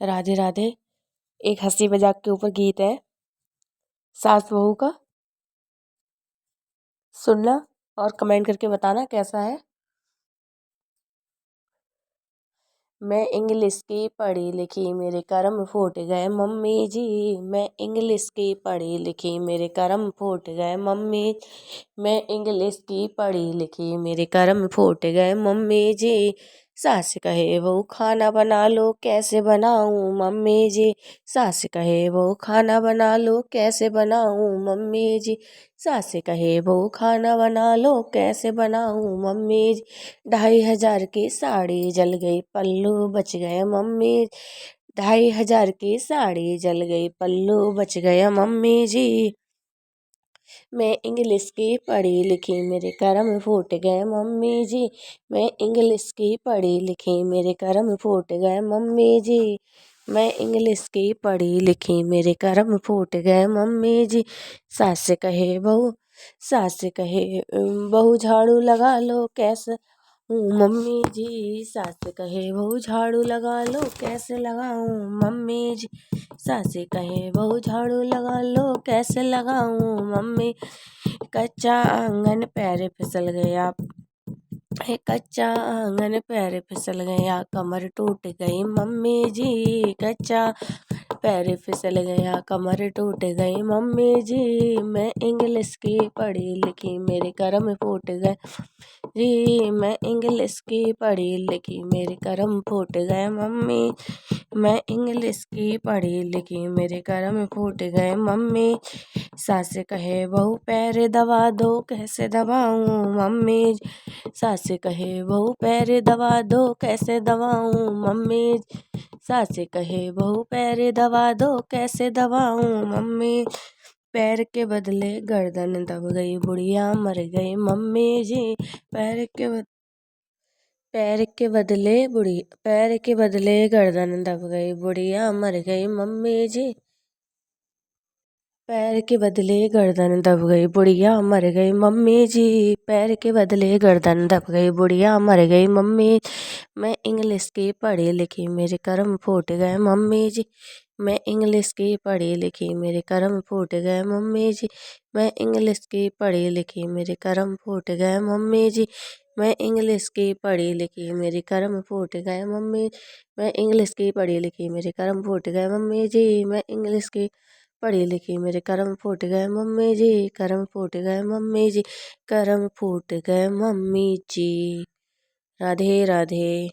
राधे राधे। एक हंसी मजाक के ऊपर गीत है सास बहू का, सुनना और कमेंट करके बताना कैसा है। मैं इंग्लिश की पढ़ी लिखी मेरे कर्म फूट गए मम्मी जी। मैं इंग्लिश की पढ़ी लिखी मेरे कर्म फूट गए मम्मी। मैं इंग्लिश की पढ़ी लिखी मेरे कर्म फूट गए मम्मी जी। सास कहे बहू खाना बना लो कैसे बनाऊं मम्मी जी। सास कहे बहू खाना बना लो कैसे बनाऊं मम्मी जी। सास कहे बहू खाना बना लो कैसे बनाऊं मम्मी जी। 2,500 की साड़ी जल गई पल्लू बच गए मम्मी। 2,500 की साड़ी जल गई पल्लू बच गया मम्मी जी। मैं इंग्लिश की पढ़ी लिखी मेरे कर्म फूट गए मम्मी जी। मैं इंग्लिश की पढ़ी लिखी मेरे कर्म फूट गए मम्मी जी। मैं इंग्लिश की पढ़ी लिखी मेरे कर्म फूट गए मम्मी जी। सास कहे बहू सास कहे बहू झाड़ू लगा लो कैसे मम्मी जी। सास कहे बहू झाड़ू लगा लो कैसे लगाऊं मम्मी जी। सास कहे बहू झाड़ू लगा लो कैसे लगाऊं मम्मी। कच्चा आंगन पैर फिसल गया कच्चा आंगन पैर फिसल गया कमर टूट गई मम्मी जी। कच्चा पैर फिसल गया कमर टूट गई मम्मी जी। मैं इंग्लिश की पढ़ी लिखी मेरे कर्म फूट गए जी। मैं इंग्लिश की पढ़ी लिखी मेरे कर्म फूट गए मम्मी। मैं इंग्लिश की पढ़ी लिखी मेरे कर्म फूट गए मम्मी। सास कहे बहू पैर दबा दो कैसे दबाऊं मम्मी। सास कहे बहू पैर दबा दो कैसे दबाऊं मम्मी। सास कहे बहू पैर दबा दो कैसे दबाऊं मम्मी। पैर के बदले गर्दन दब गई बुढ़िया मर गई मम्मी जी। पैर के बदले गर्दन दब गई बुढ़िया मर गई मम्मी जी। पैर के बदले गर्दन दब गई बुढ़िया मर गई मम्मी जी। पैर के बदले गर्दन दब गई बुढ़िया मर गई मम्मी। मैं इंग्लिश की पढ़ी लिखी मेरे कर्म फूट गए मम्मी जी। मैं इंग्लिश की पढ़ी लिखी मेरे कर्म फूट गए मम्मी जी। मैं इंग्लिश की पढ़ी लिखी मेरे कर्म फूट गए मम्मी जी। मैं इंग्लिश की पढ़ी लिखी मेरे कर्म फूट गए मम्मी। मैं इंग्लिश की पढ़ी लिखी मेरे कर्म फूट गए मम्मी जी। मैं इंग्लिश की पढ़ी लिखी मेरे कर्म फूट गए मम्मी जी। कर्म फूट गए मम्मी जी। कर्म फूट गए मम्मी जी। राधे राधे।